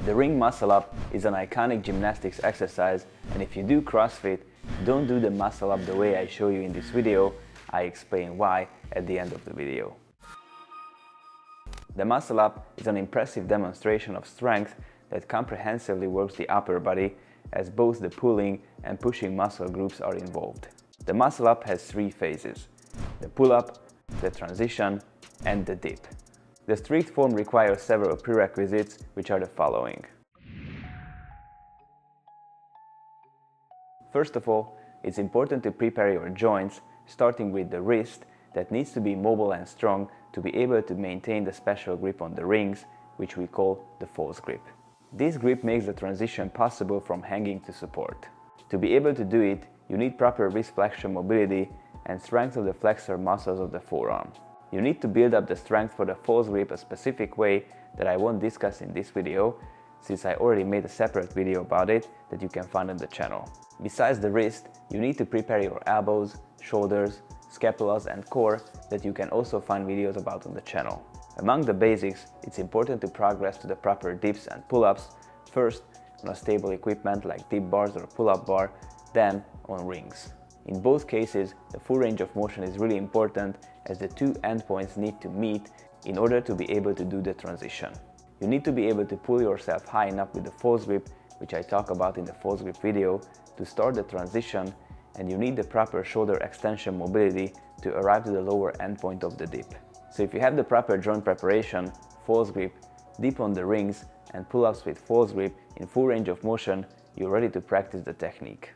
The ring muscle up is an iconic gymnastics exercise, and if you do CrossFit, don't do the muscle up the way I show you in this video. I explain why at the end of the video. The muscle up is an impressive demonstration of strength that comprehensively works the upper body, as both the pulling and pushing muscle groups are involved. The muscle up has three phases: the pull up, the transition, and the dip. The strict form requires several prerequisites, which are the following. First of all, it's important to prepare your joints, starting with the wrist that needs to be mobile and strong to be able to maintain the special grip on the rings, which we call the false grip. This grip makes the transition possible from hanging to support. To be able to do it, you need proper wrist flexion mobility and strength of the flexor muscles of the forearm. You need to build up the strength for the false grip a specific way that I won't discuss in this video, since I already made a separate video about it that you can find on the channel. Besides the wrist, you need to prepare your elbows, shoulders, scapulas and core that you can also find videos about on the channel. Among the basics, it's important to progress to the proper dips and pull-ups, first on a stable equipment like dip bars or pull-up bar, then on rings. In both cases, the full range of motion is really important, as the two endpoints need to meet in order to be able to do the transition. You need to be able to pull yourself high enough with the false grip, which I talk about in the false grip video, to start the transition, and you need the proper shoulder extension mobility to arrive to the lower endpoint of the dip. So if you have the proper joint preparation, false grip, dip on the rings, and pull-ups with false grip in full range of motion, you're ready to practice the technique.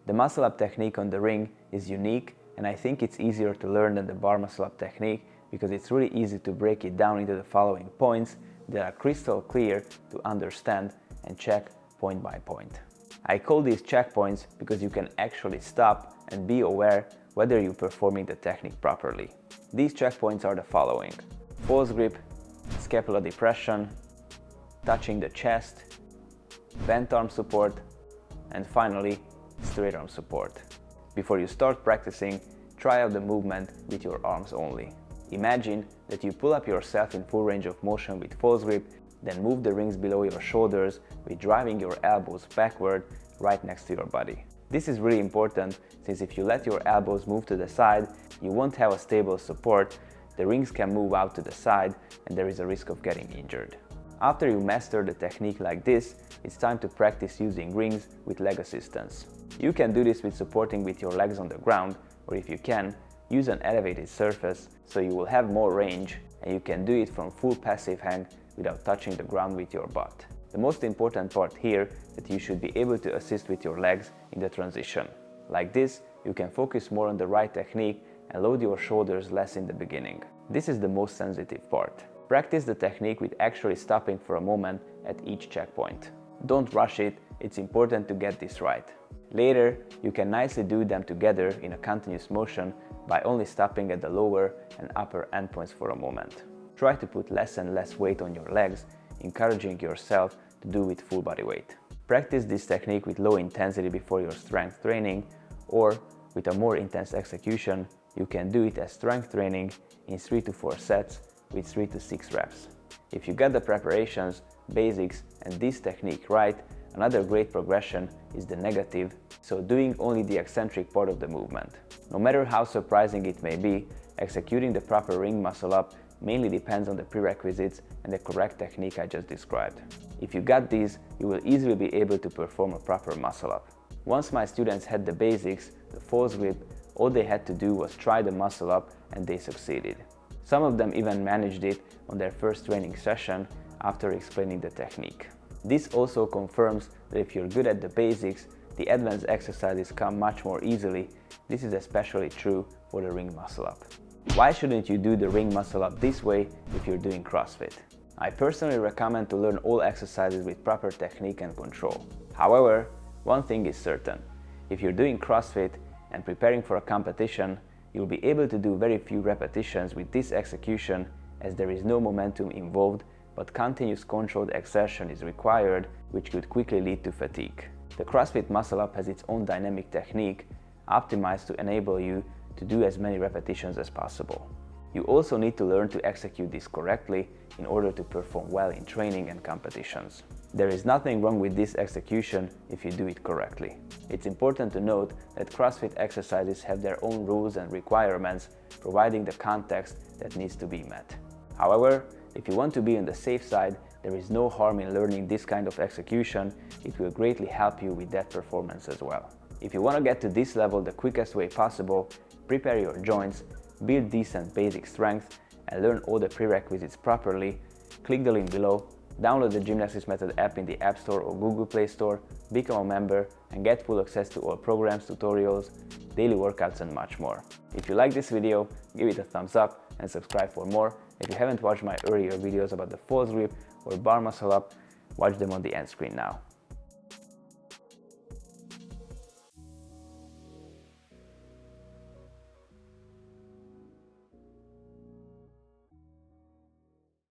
The muscle up technique on the ring is unique, and I think it's easier to learn than the bar muscle up technique because it's really easy to break it down into the following points that are crystal clear to understand and check point by point. I call these checkpoints because you can actually stop and be aware whether you're performing the technique properly. These checkpoints are the following: false grip, scapula depression, touching the chest, bent arm support, and finally straight arm support. Before you start practicing, try out the movement with your arms only. Imagine that you pull up yourself in full range of motion with false grip, then move the rings below your shoulders with driving your elbows backward right next to your body. This is really important, since if you let your elbows move to the side, you won't have a stable support, the rings can move out to the side, and there is a risk of getting injured. After you master the technique like this, it's time to practice using rings with leg assistance. You can do this with supporting with your legs on the ground, or if you can, use an elevated surface so you will have more range, and you can do it from full passive hang without touching the ground with your butt. The most important part here is that you should be able to assist with your legs in the transition. Like this, you can focus more on the right technique and load your shoulders less in the beginning. This is the most sensitive part. Practice the technique with actually stopping for a moment at each checkpoint. Don't rush it, it's important to get this right. Later, you can nicely do them together in a continuous motion by only stopping at the lower and upper endpoints for a moment. Try to put less and less weight on your legs, encouraging yourself to do with full body weight. Practice this technique with low intensity before your strength training, or with a more intense execution, you can do it as strength training in 3 to 4 sets with 3 to 6 reps. If you get the preparations, basics, and this technique right, another great progression is the negative, so doing only the eccentric part of the movement. No matter how surprising it may be, executing the proper ring muscle up mainly depends on the prerequisites and the correct technique I just described. If you got these, you will easily be able to perform a proper muscle up. Once my students had the basics, the false grip, all they had to do was try the muscle up and they succeeded. Some of them even managed it on their first training session after explaining the technique. This also confirms that if you're good at the basics, the advanced exercises come much more easily. This is especially true for the ring muscle up. Why shouldn't you do the ring muscle up this way if you're doing CrossFit? I personally recommend to learn all exercises with proper technique and control. However, one thing is certain: if you're doing CrossFit and preparing for a competition, you'll be able to do very few repetitions with this execution, as there is no momentum involved, but continuous controlled exertion is required, which could quickly lead to fatigue. The CrossFit muscle up has its own dynamic technique, optimized to enable you to do as many repetitions as possible. You also need to learn to execute this correctly in order to perform well in training and competitions. There is nothing wrong with this execution if you do it correctly. It's important to note that CrossFit exercises have their own rules and requirements, providing the context that needs to be met. However, if you want to be on the safe side, there is no harm in learning this kind of execution. It will greatly help you with that performance as well. If you want to get to this level the quickest way possible, prepare your joints, build decent basic strength, and learn all the prerequisites properly, click the link below, download the Gymnastics Method app in the App Store or Google Play Store, become a member, and get full access to all programs, tutorials, daily workouts, and much more. If you like this video, give it a thumbs up and subscribe for more. If you haven't watched my earlier videos about the false grip or bar muscle up, watch them on the end screen now.